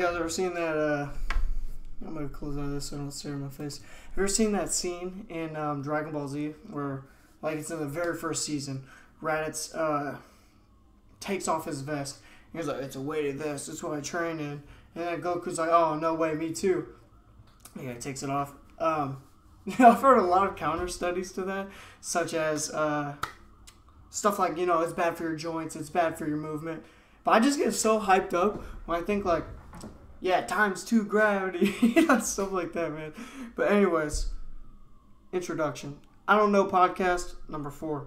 guys ever seen that, I'm going to close out of this so I don't stare in my face. Have you ever seen that scene in Dragon Ball Z where, like, it's in the very first season, Raditz takes off his vest. He's like, it's a weighted vest, that's what I train in. And then Goku's like, oh, no way, me too. Yeah, he takes it off. I've heard a lot of counter studies to that, such as stuff like, you know, it's bad for your joints, it's bad for your movement. But I just get so hyped up when I think, like, yeah, ×2 gravity, stuff like that, man. But anyways, introduction. I Don't Know podcast, number 4.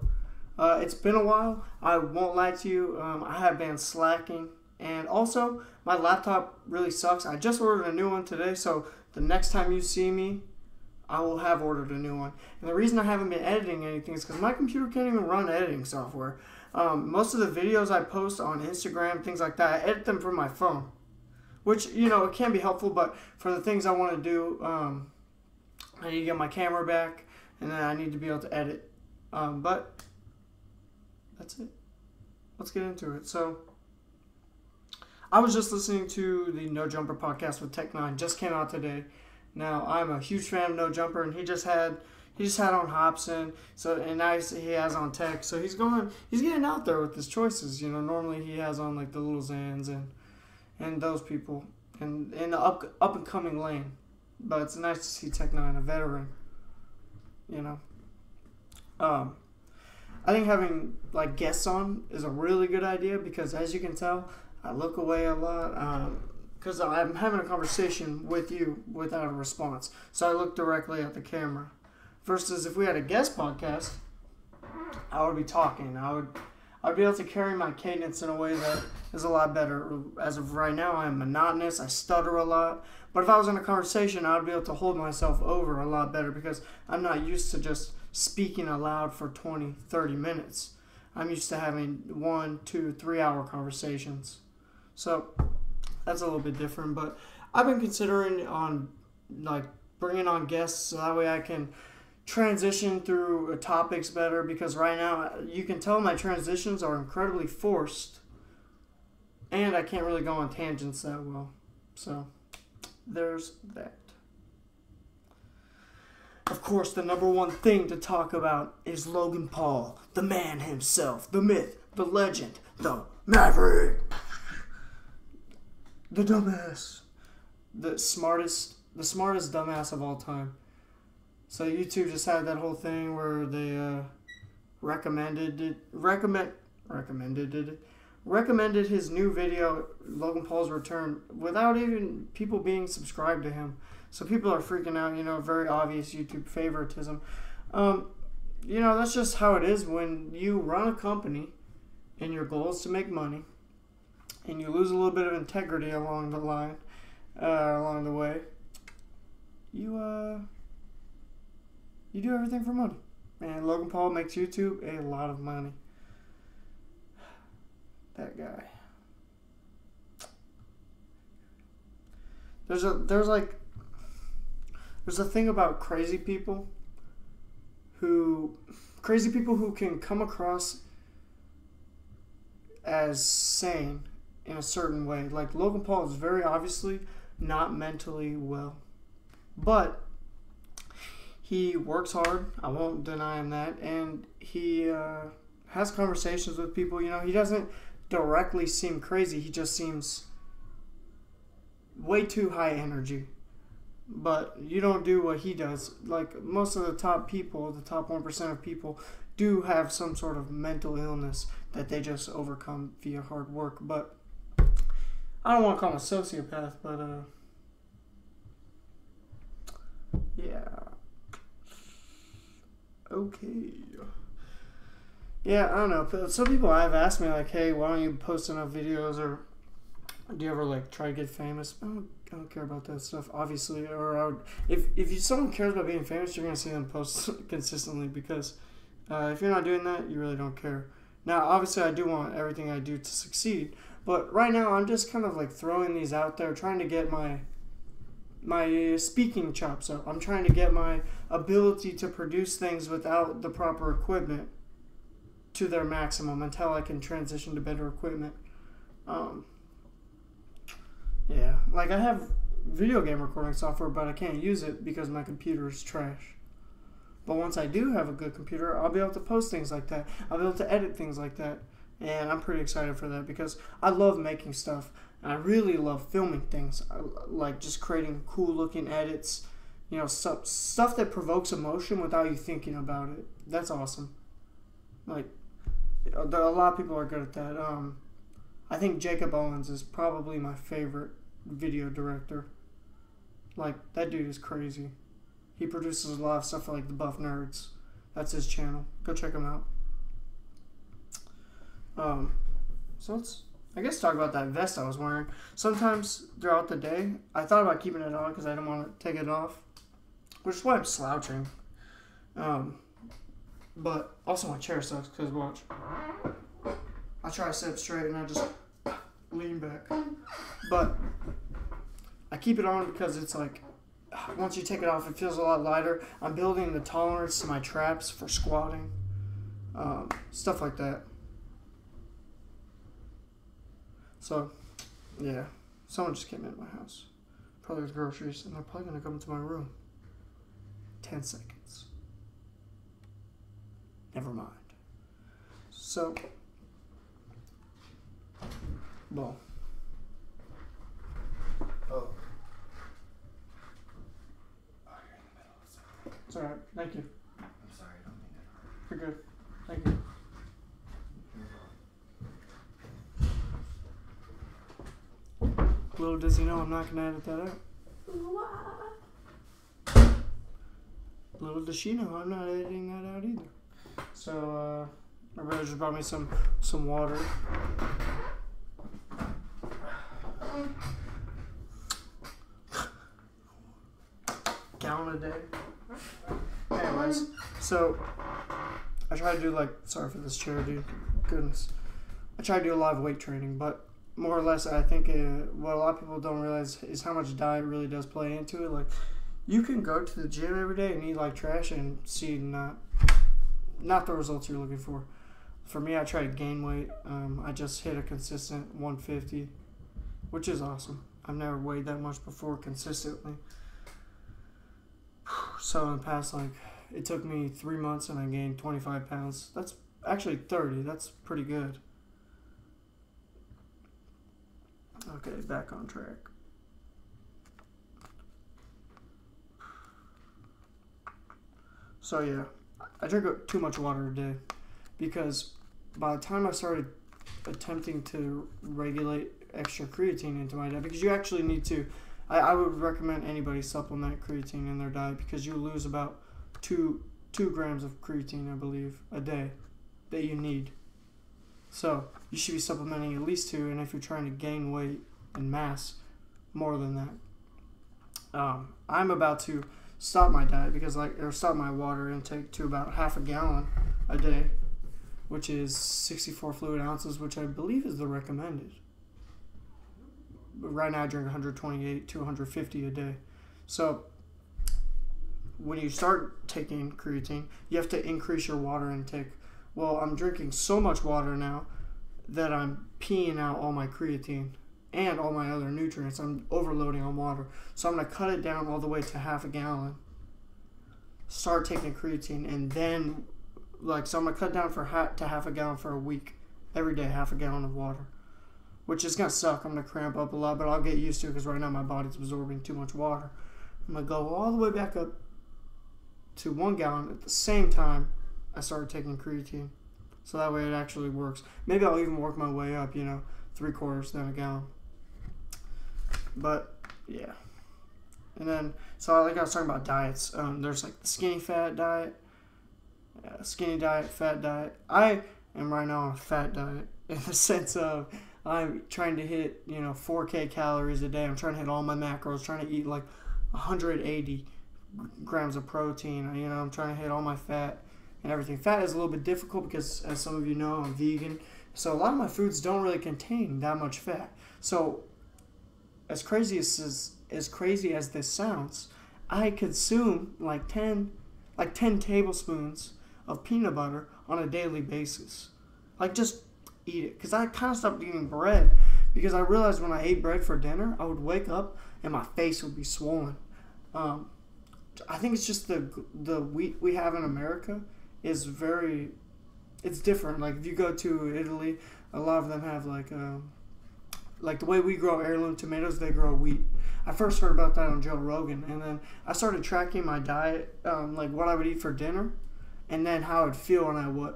It's been a while. I won't lie to you. I have been slacking. And also, my laptop really sucks. I just ordered a new one today, so the next time you see me, I will have ordered a new one. And the reason I haven't been editing anything is because my computer can't even run editing software. Most of the videos I post on Instagram, things like that, I edit them from my phone. Which, you know, it can be helpful, but for the things I want to do, I need to get my camera back, and then I need to be able to edit. But that's it. Let's get into it. So, I was just listening to the No Jumper podcast with Tech9. Just came out today. Now, I'm a huge fan of No Jumper, and he just had on Hobson, so, and now he has on Tech. So he's getting out there with his choices. You know, normally he has on like the Little Zans and those people in the up and coming lane. But it's nice to see Tech9, a veteran. You know, I think having like guests on is a really good idea because, as you can tell, I look away a lot because I'm having a conversation with you without a response. So I look directly at the camera. Versus if we had a guest podcast, I would be talking. I'd be able to carry my cadence in a way that is a lot better. As of right now, I'm monotonous. I stutter a lot. But if I was in a conversation, I would be able to hold myself over a lot better because I'm not used to just speaking aloud for 20, 30 minutes. I'm used to having 1, 2, 3 hour conversations. So that's a little bit different. But I've been considering on like bringing on guests so that way I can transition through topics better, because right now you can tell my transitions are incredibly forced and I can't really go on tangents that well. So there's that. Of course, the number one thing to talk about is Logan Paul, the man himself, the myth, the legend, the maverick, the dumbass, the smartest dumbass of all time. So YouTube just had that whole thing where they recommended his new video, Logan Paul's return, without even people being subscribed to him. So people are freaking out, you know, very obvious YouTube favoritism. You know, that's just how it is when you run a company and your goal is to make money and you lose a little bit of integrity along the line, along the way. You do everything for money. And Logan Paul makes YouTube a lot of money. That guy. There's a thing about crazy people who can come across as sane in a certain way. Like Logan Paul is very obviously not mentally well. But he works hard, I won't deny him that, and he has conversations with people. You know, he doesn't directly seem crazy, he just seems way too high energy. But you don't do what he does. Like, most of the top people, the top 1% of people, do have some sort of mental illness that they just overcome via hard work. But I don't want to call him a sociopath, but yeah. Okay. Yeah, I don't know. Some people have asked me, like, hey, why don't you post enough videos, or do you ever, like, try to get famous? I don't care about that stuff, obviously. Or I would, if someone cares about being famous, you're going to see them post consistently, because if you're not doing that, you really don't care. Now, obviously, I do want everything I do to succeed, but right now, I'm just kind of, like, throwing these out there, trying to get my speaking chops up. I'm trying to get my ability to produce things without the proper equipment to their maximum until I can transition to better equipment. Yeah, like I have video game recording software, but I can't use it because my computer is trash. But once I do have a good computer, I'll be able to post things like that. I'll be able to edit things like that. And I'm pretty excited for that because I love making stuff. And I really love filming things. I like just creating cool looking edits. You know, stuff that provokes emotion without you thinking about it. That's awesome. Like, a lot of people are good at that. I think Jacob Owens is probably my favorite video director. Like, that dude is crazy. He produces a lot of stuff for like the Buff Nerds. That's his channel. Go check him out. So let's, I guess, talk about that vest I was wearing. Sometimes throughout the day, I thought about keeping it on because I didn't want to take it off, which is why I'm slouching. But also my chair sucks because watch. I try to sit up straight and I just lean back. But I keep it on because it's like, once you take it off, it feels a lot lighter. I'm building the tolerance to my traps for squatting. Stuff like that. So, yeah. Someone just came into my house. Probably with groceries, and they're probably going to come into my room. 10 seconds. Never mind. So, well. Oh. It's alright. Thank you. I'm sorry, I don't mean that. You're good. Thank you. Little does he know I'm not going to edit that out. Little does she know I'm not editing that out either. So, my brother just brought me some water. Gallon a day. Anyways, so I try to do like, sorry for this chair, dude. Goodness. I try to do a lot of weight training, but more or less, I think what a lot of people don't realize is how much diet really does play into it. Like, you can go to the gym every day and eat like trash and see not the results you're looking for. For me, I try to gain weight. I just hit a consistent 150, which is awesome. I've never weighed that much before consistently. So in the past, like, it took me 3 months and I gained 25 pounds. That's actually 30. That's pretty good. Okay, back on track. So yeah, I drink too much water a day because by the time I started attempting to regulate extra creatine into my diet, because you actually need to, I would recommend anybody supplement creatine in their diet because you lose about 2 grams of creatine, I believe, a day that you need. So you should be supplementing at least 2, and if you're trying to gain weight and mass, more than that. I'm about to stop my diet or stop my water intake to about half a gallon a day, which is 64 fluid ounces, which I believe is the recommended. But right now I drink 128 to 150 a day. So when you start taking creatine, you have to increase your water intake. Well, I'm drinking so much water now that I'm peeing out all my creatine and all my other nutrients. I'm overloading on water. So I'm going to cut it down all the way to half a gallon. Start taking creatine, and then, so I'm going to cut down to half a gallon for a week. Every day, half a gallon of water. Which is going to suck. I'm going to cramp up a lot, but I'll get used to it because right now my body's absorbing too much water. I'm going to go all the way back up to 1 gallon at the same time I started taking creatine. So that way it actually works. Maybe I'll even work my way up, 3/4, then a gallon. But, yeah. And then, so like I was talking about diets. There's like the skinny fat diet, skinny diet, fat diet. I am right now on a fat diet in the sense of I'm trying to hit, 4K calories a day. I'm trying to hit all my macros, trying to eat like 180 grams of protein. I'm trying to hit all my fat and everything. Fat is a little bit difficult because, as some of you know, I'm vegan. So a lot of my foods don't really contain that much fat. So as crazy as this sounds, I consume like 10 tablespoons of peanut butter on a daily basis. Like, just eat it. Because I kind of stopped eating bread because I realized when I ate bread for dinner, I would wake up and my face would be swollen. I think it's just the wheat we have in America is very, it's different. Like if you go to Italy, a lot of them have like the way we grow heirloom tomatoes, they grow wheat. I first heard about that on Joe Rogan, and then I started tracking my diet, like what I would eat for dinner, and then how I'd feel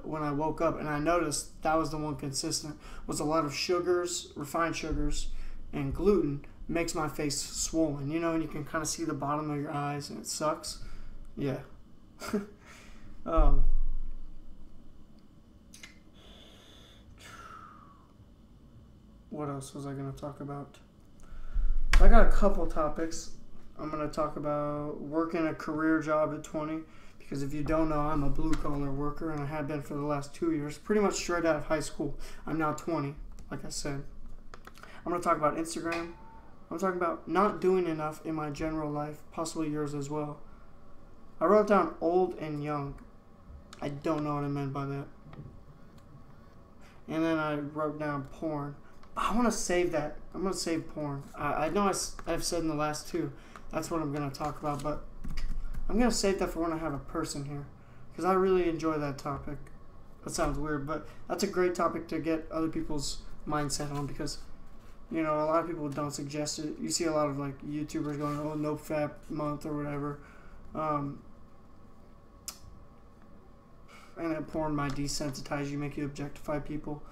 when I woke up. And I noticed that was the one consistent, was a lot of sugars, refined sugars, and gluten makes my face swollen, you know, and you can kind of see the bottom of your eyes, and it sucks. Yeah. What else was I going to talk about? I got a couple topics. I'm going to talk about working a career job at 20, because if you don't know, I'm a blue-collar worker, and I have been for the last 2 years, pretty much straight out of high school. I'm now 20, like I said. I'm going to talk about Instagram. I'm talking about not doing enough in my general life, possibly yours as well. I wrote down old and young. I don't know what I meant by that. And then I wrote down porn. I want to save that. I'm going to save porn. I know I've said in the last two, that's what I'm going to talk about, but I'm going to save that for when I have a person here, because I really enjoy that topic. That sounds weird, but that's a great topic to get other people's mindset on, because, you know, a lot of people don't suggest it. You see a lot of, like, YouTubers going, oh, no fap month or whatever. And then porn might desensitize you, make you objectify people.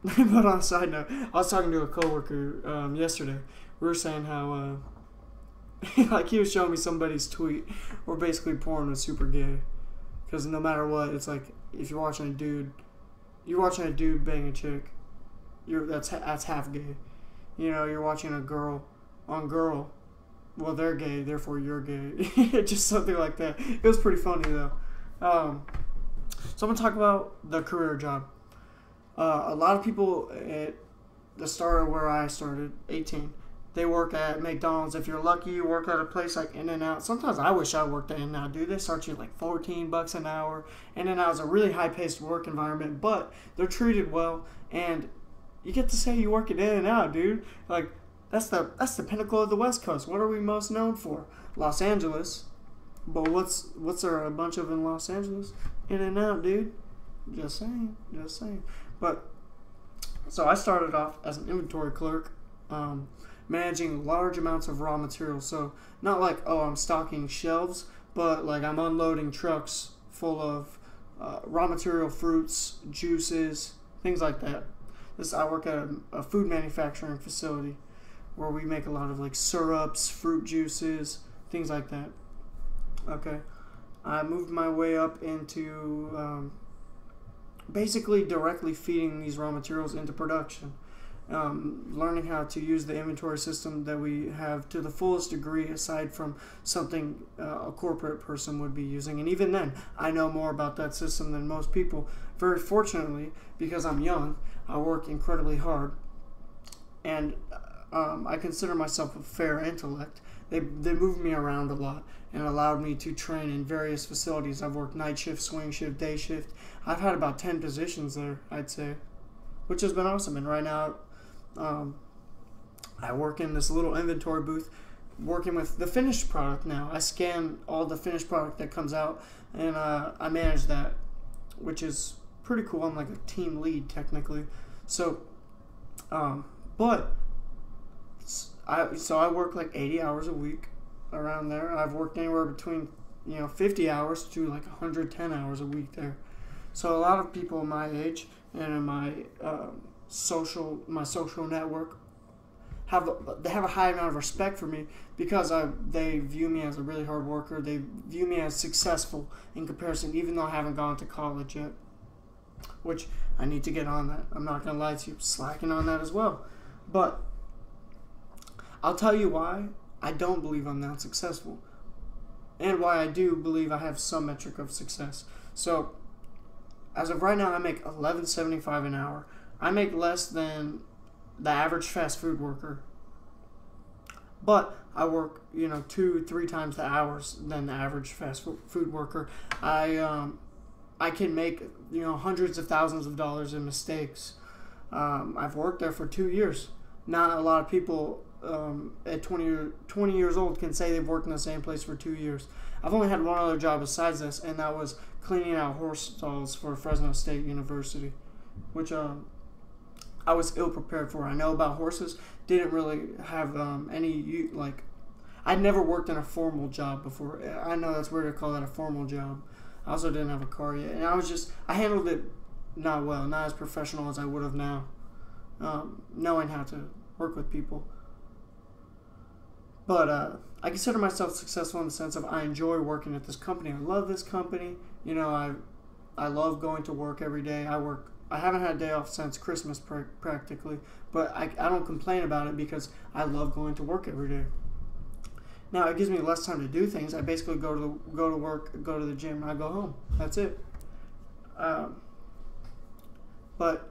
But on a side note, I was talking to a coworker yesterday. We were saying how, like, he was showing me somebody's tweet where basically porn was super gay. Because no matter what, it's like, if you're watching a dude bang a chick, that's half gay. You know, you're watching a girl on girl, well, they're gay, therefore you're gay. Just something like that. It was pretty funny, though. So I'm going to talk about the career job. A lot of people at the start of where I started, 18, they work at McDonald's. If you're lucky, you work at a place like In-N-Out. Sometimes I wish I worked at In-N-Out, dude. They start you at like $14 an hour. In-N-Out is a really high-paced work environment, but they're treated well, and you get to say you work at In-N-Out, dude. Like, that's the pinnacle of the West Coast. What are we most known for? Los Angeles. But what's there a bunch of in Los Angeles? In-N-Out, dude. Just saying. But, so I started off as an inventory clerk, managing large amounts of raw materials. So, not like, oh, I'm stocking shelves, but like I'm unloading trucks full of raw material, fruits, juices, things like that. I work at a food manufacturing facility where we make a lot of like syrups, fruit juices, things like that. Okay. I moved my way up into basically directly feeding these raw materials into production. Learning how to use the inventory system that we have to the fullest degree, aside from something a corporate person would be using. And even then, I know more about that system than most people. Very fortunately, because I'm young, I work incredibly hard, and I consider myself a fair intellect. They moved me around a lot and allowed me to train in various facilities. I've worked night shift, swing shift, day shift. I've had about 10 positions there, I'd say, which has been awesome. And right now, I work in this little inventory booth working with the finished product now. I scan all the finished product that comes out, and I manage that, which is pretty cool. I'm like a team lead technically. So, but I work like 80 hours a week around there. I've worked anywhere between 50 hours to like 110 hours a week there. So a lot of people my age and in my social network have a high amount of respect for me because they view me as a really hard worker. They view me as successful in comparison, even though I haven't gone to college yet, which I need to get on that. I'm not going to lie to you, slacking on that as well. But I'll tell you why I don't believe I'm that successful, and why I do believe I have some metric of success. So, as of right now, I make $11.75 an hour. I make less than the average fast food worker, but I work 2-3 times the hours than the average fast food worker. I can make hundreds of thousands of dollars in mistakes. I've worked there for 2 years. Not a lot of people at 20 years old can say they've worked in the same place for 2 years. I've only had one other job besides this, and that was cleaning out horse stalls for Fresno State University, which I was ill prepared for. I know about horses, didn't really have I'd never worked in a formal job before. I know that's weird to call that a formal job. I also didn't have a car yet, and I handled it not well, not as professional as I would have now, knowing how to work with people. But I consider myself successful in the sense of I enjoy working at this company. I love this company. You know, I love going to work every day. I haven't had a day off since Christmas practically, but I don't complain about it because I love going to work every day. Now, it gives me less time to do things. I basically go to work, go to the gym, and I go home. That's it. But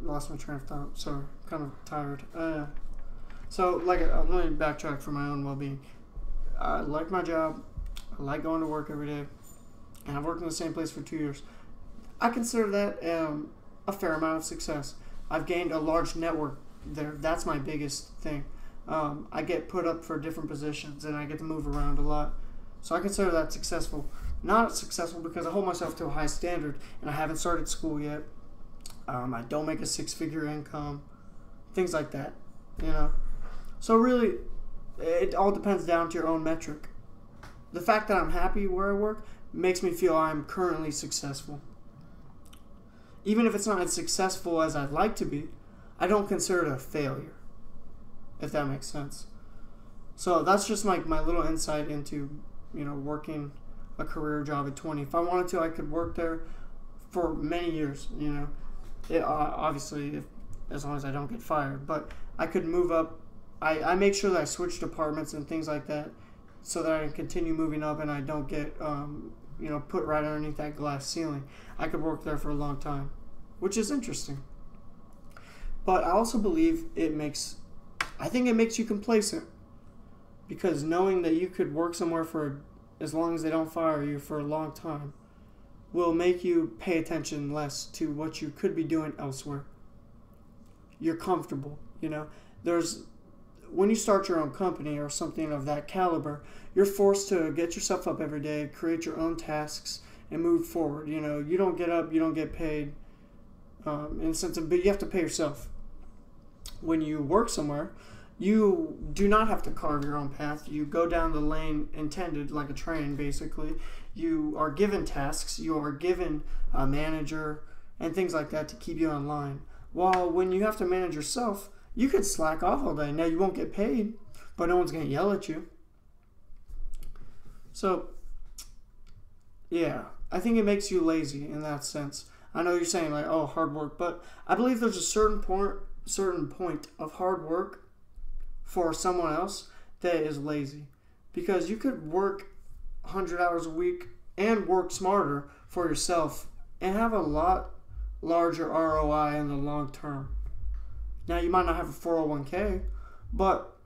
lost my train of thought. Sorry, kind of tired. So, let me backtrack for my own well-being. I like my job. I like going to work every day. And I've worked in the same place for 2 years. I consider that a fair amount of success. I've gained a large network there. That's my biggest thing. I get put up for different positions, and I get to move around a lot. So I consider that successful. Not successful because I hold myself to a high standard, and I haven't started school yet. I don't make a six-figure income. Things like that, you know. So really, it all depends down to your own metric. The fact that I'm happy where I work makes me feel I'm currently successful. Even if it's not as successful as I'd like to be, I don't consider it a failure, if that makes sense. So that's just like my little insight into, you know, working a career job at 20. If I wanted to, I could work there for many years, you know. Obviously, as long as I don't get fired. But I could move up. I make sure that I switch departments and things like that so that I can continue moving up and I don't get, put right underneath that glass ceiling. I could work there for a long time, which is interesting. But I also believe it makes you complacent, because knowing that you could work somewhere for as long as they don't fire you for a long time will make you pay attention less to what you could be doing elsewhere. You're comfortable, you know. When you start your own company or something of that caliber, you're forced to get yourself up every day, create your own tasks, and move forward. You know, you don't get up, you don't get paid, in the sense of, but you have to pay yourself. When you work somewhere, you do not have to carve your own path. You go down the lane intended, like a train, basically. You are given tasks. You are given a manager and things like that to keep you in line. While when you have to manage yourself, you could slack off all day. Now, you won't get paid, but no one's going to yell at you. So, yeah, I think it makes you lazy in that sense. I know you're saying, like, oh, hard work, but I believe there's a certain point of hard work for someone else that is lazy. Because you could work 100 hours a week and work smarter for yourself and have a lot larger ROI in the long term. Now, you might not have a 401k, but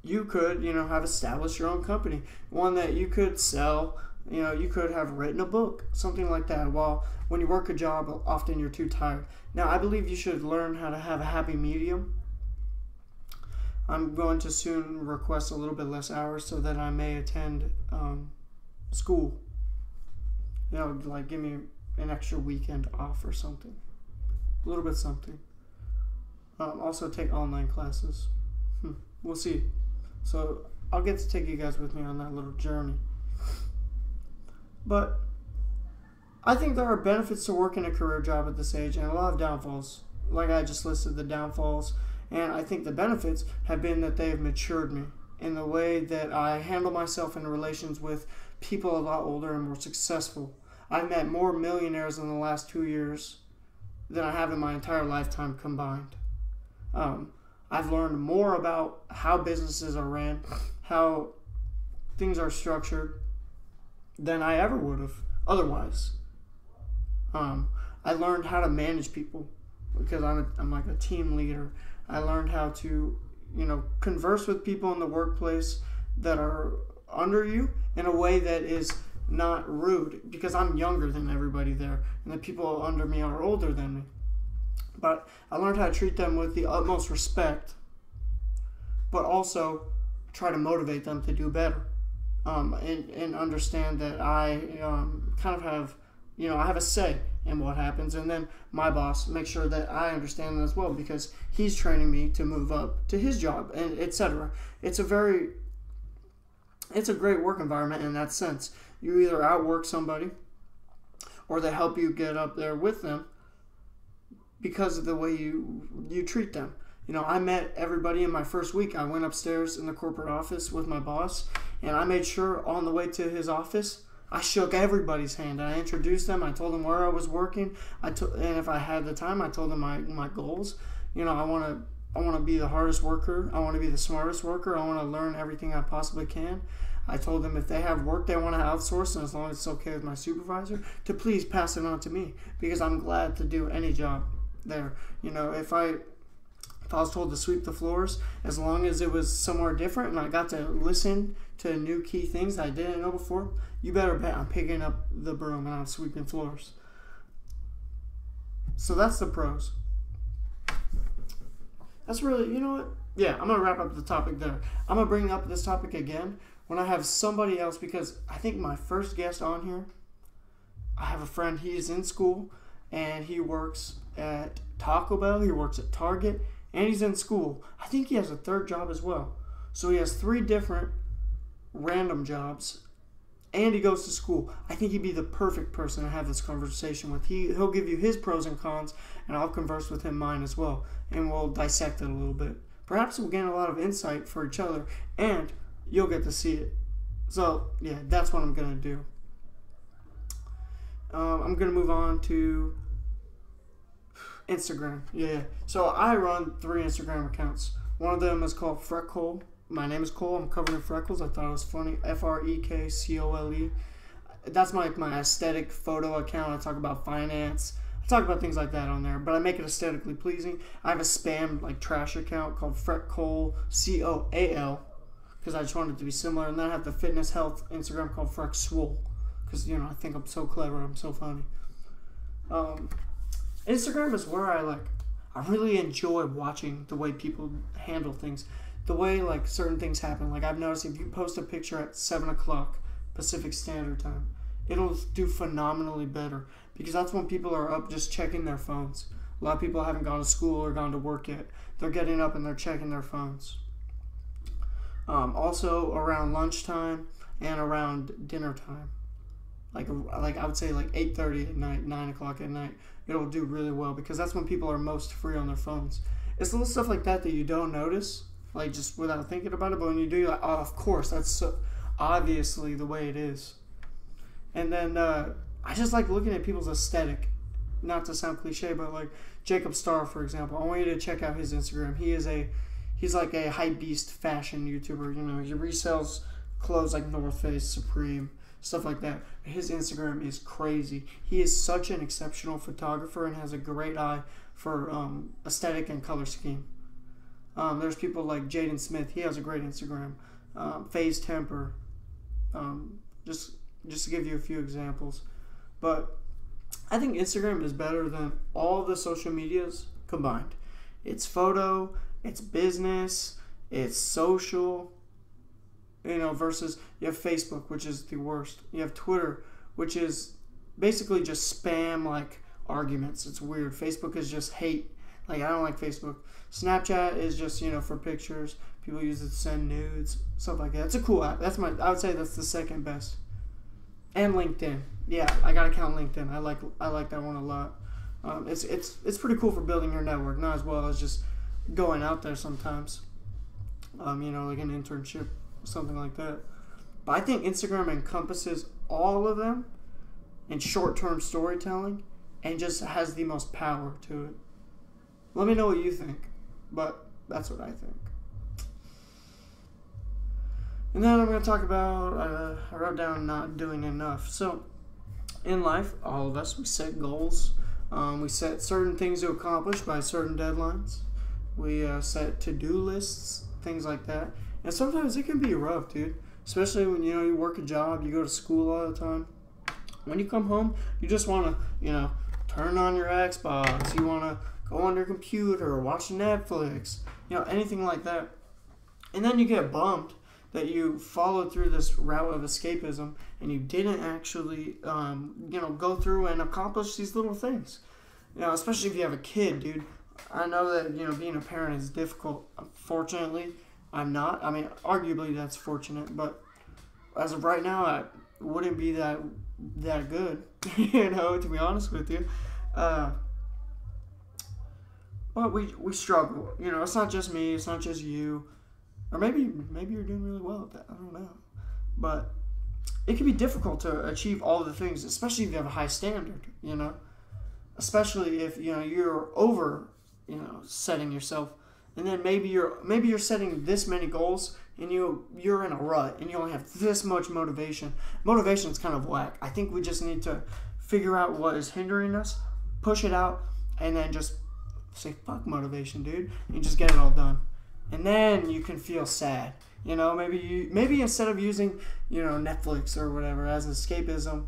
you could, have established your own company, one that you could sell. You could have written a book, something like that. While when you work a job, often you're too tired. Now, I believe you should learn how to have a happy medium. I'm going to soon request a little bit less hours so that I may attend school. Like give me an extra weekend off or something. A little bit something. Also take online classes. We'll see. So I'll get to take you guys with me on that little journey. But I think there are benefits to working a career job at this age and a lot of downfalls. Like I just listed the downfalls. And I think the benefits have been that they have matured me in the way that I handle myself in relations with people a lot older and more successful. I've met more millionaires in the last 2 years than I have in my entire lifetime combined. I've learned more about how businesses are ran, how things are structured, than I ever would have otherwise. I learned how to manage people because I'm like a team leader. I learned how to, converse with people in the workplace that are under you in a way that is not rude, because I'm younger than everybody there, and the people under me are older than me. But I learned how to treat them with the utmost respect, but also try to motivate them to do better, and understand that I kind of have, I have a say in what happens, and then my boss makes sure that I understand that as well, because he's training me to move up to his job, and etc. It's a great work environment in that sense. You either outwork somebody, or they help you get up there with them because of the way you treat them. I met everybody in my first week. I went upstairs in the corporate office with my boss, and I made sure on the way to his office, I shook everybody's hand. I introduced them. I told them where I was working. And if I had the time, I told them my goals. I want to be the hardest worker. I want to be the smartest worker. I want to learn everything I possibly can. I told them if they have work they want to outsource, and as long as it's okay with my supervisor, to please pass it on to me, because I'm glad to do any job there. If I was told to sweep the floors, as long as it was somewhere different and I got to listen to new key things I didn't know before, you better bet I'm picking up the broom and I'm sweeping floors. So that's the pros. That's really, you know what? Yeah, I'm going to wrap up the topic there. I'm going to bring up this topic again when I have somebody else, because I think my first guest on here, I have a friend, he is in school, and he works at Taco Bell, he works at Target, and he's in school. I think he has a third job as well. So he has 3 different random jobs, and he goes to school. I think he'd be the perfect person to have this conversation with. He'll give you his pros and cons, and I'll converse with him mine as well, and we'll dissect it a little bit. Perhaps we'll gain a lot of insight for each other, and you'll get to see it. So, yeah, that's what I'm going to do. I'm going to move on to Instagram. Yeah. So I run 3 Instagram accounts. One of them is called Freckcole. My name is Cole. I'm covered in freckles. I thought it was funny. Freckcole. That's my aesthetic photo account. I talk about finance. I talk about things like that on there, but I make it aesthetically pleasing. I have a spam trash account called Freckcole, Coal, because I just wanted it to be similar. And then I have the fitness health Instagram called Freckswole, because I think I'm so clever. I'm so funny. Instagram is where I really enjoy watching the way people handle things, the way certain things happen. I've noticed if you post a picture at 7 o'clock Pacific Standard Time, it'll do phenomenally better, because that's when people are up just checking their phones. A lot of people haven't gone to school or gone to work yet. They're getting up and they're checking their phones. Also around lunchtime and around dinner time. I would say 8:30 at night, 9 o'clock at night, it'll do really well, because that's when people are most free on their phones. It's little stuff like that you don't notice, just without thinking about it, but when you do, you're like, oh, of course, that's so obviously the way it is. And then I just like looking at people's aesthetic, not to sound cliche, but Jacob Starr, for example. I want you to check out his Instagram. He's like a hypebeast fashion YouTuber. He resells clothes like North Face, Supreme, stuff like that. His Instagram is crazy. He is such an exceptional photographer and has a great eye for aesthetic and color scheme. There's people like Jaden Smith. He has a great Instagram. FaZe Temper. Just to give you a few examples. But I think Instagram is better than all the social medias combined. It's photo, it's business, it's social, versus you have Facebook, which is the worst. You have Twitter, which is basically just spam arguments. It's weird. Facebook is just hate. I don't like Facebook. Snapchat is just, for pictures. People use it to send nudes, stuff like that. It's a cool app. I would say that's the second best. And LinkedIn. Yeah, I gotta count LinkedIn. I like that one a lot. It's pretty cool for building your network, not as well as just going out there sometimes. Like an internship, something like that. But I think Instagram encompasses all of them in short-term storytelling and just has the most power to it. Let me know what you think, but that's what I think. And then I'm going to talk about, I wrote down not doing enough. So, in life, all of us, we set goals. We set certain things to accomplish by certain deadlines. We set to-do lists, things like that. And sometimes it can be rough, dude. especially when you work a job, you go to school all the time. When you come home, you just want to turn on your Xbox. You want to go on your computer, watch Netflix, anything like that. And then you get bummed that you followed through this route of escapism and you didn't actually, go through and accomplish these little things. Especially if you have a kid, dude. I know that, being a parent is difficult. Fortunately, I'm not. I mean, arguably that's fortunate, but as of right now, I wouldn't be that good, to be honest with you. But we struggle. It's not just me. It's not just you. Or maybe you're doing really well at that. I don't know. But it can be difficult to achieve all the things, especially if you have a high standard, Especially if, you're over, setting yourself. And then maybe you're setting this many goals and you're in a rut and you only have this much motivation. Motivation is kind of whack. I think we just need to figure out what is hindering us, push it out, and then just say, fuck motivation, dude, and just get it all done. And then you can feel sad. Maybe instead of using, Netflix or whatever as escapism,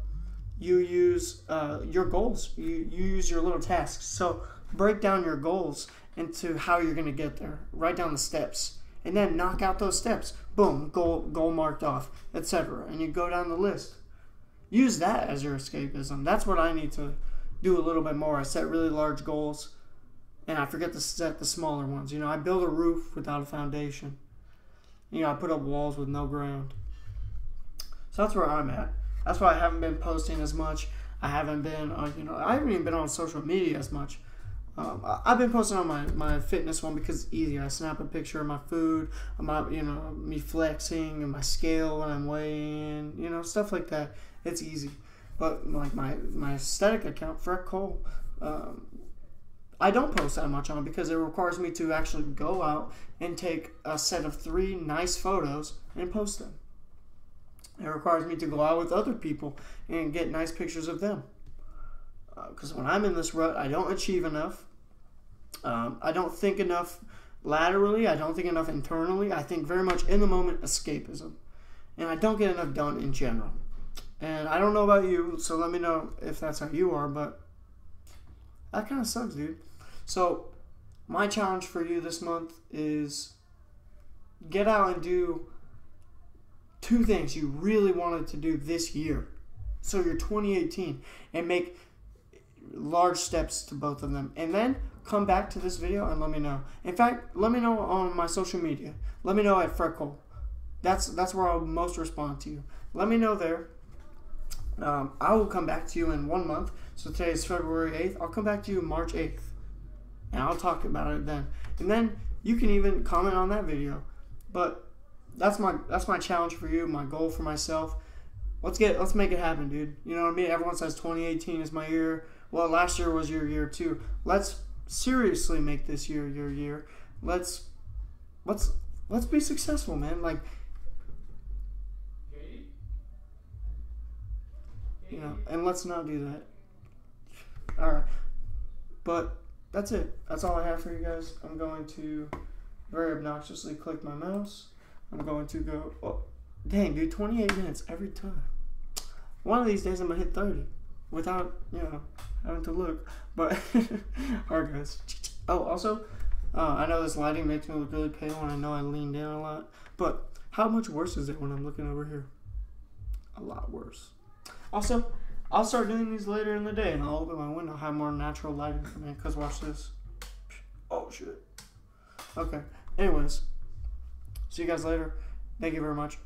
you use your goals. You use your little tasks. So break down your goals into how you're going to get there. Write down the steps. And then knock out those steps. Boom, goal marked off, etc. And you go down the list. Use that as your escapism. That's what I need to do a little bit more. I set really large goals. And I forget to set the smaller ones. I build a roof without a foundation. I put up walls with no ground. So that's where I'm at. That's why I haven't been posting as much. I haven't been, I haven't even been on social media as much. I've been posting on my fitness one because it's easier. I snap a picture of my food, me flexing and my scale when I'm weighing, stuff like that. It's easy. But like my aesthetic account, Fred Cole, I don't post that much on because it requires me to actually go out and take a set of 3 nice photos and post them. It requires me to go out with other people and get nice pictures of them. Because when I'm in this rut, I don't achieve enough. I don't think enough laterally. I don't think enough internally. I think very much in the moment escapism. And I don't get enough done in general. And I don't know about you, so let me know if that's how you are, but that kind of sucks, dude. So my challenge for you this month is get out and do 2 things you really wanted to do this year. So your 2018, and make large steps to both of them. And then come back to this video and let me know. In fact, let me know on my social media. Let me know at Fred Cole. That's where I'll most respond to you. Let me know there. I will come back to you in 1 month. So today is February 8th. I'll come back to you March 8th. And I'll talk about it then. And then you can even comment on that video. But that's my challenge for you, my goal for myself. Let's make it happen, dude. You know what I mean? Everyone says 2018 is my year. Well, last year was your year too. Let's seriously make this year your year. Let's be successful, man. Like, and let's not do that. All right, but that's it. That's all I have for you guys. I'm going to very obnoxiously click my mouse. I'm going to go. Oh, dang, dude! 28 minutes every time. One of these days I'm gonna hit 30 without having to look. But alright, guys. Oh, also, I know this lighting makes me look really pale, and I know I lean down a lot. But how much worse is it when I'm looking over here? A lot worse. Also, I'll start doing these later in the day, and I'll open my window, have more natural lighting for me. Cause watch this. Oh shit. Okay. Anyways, see you guys later. Thank you very much.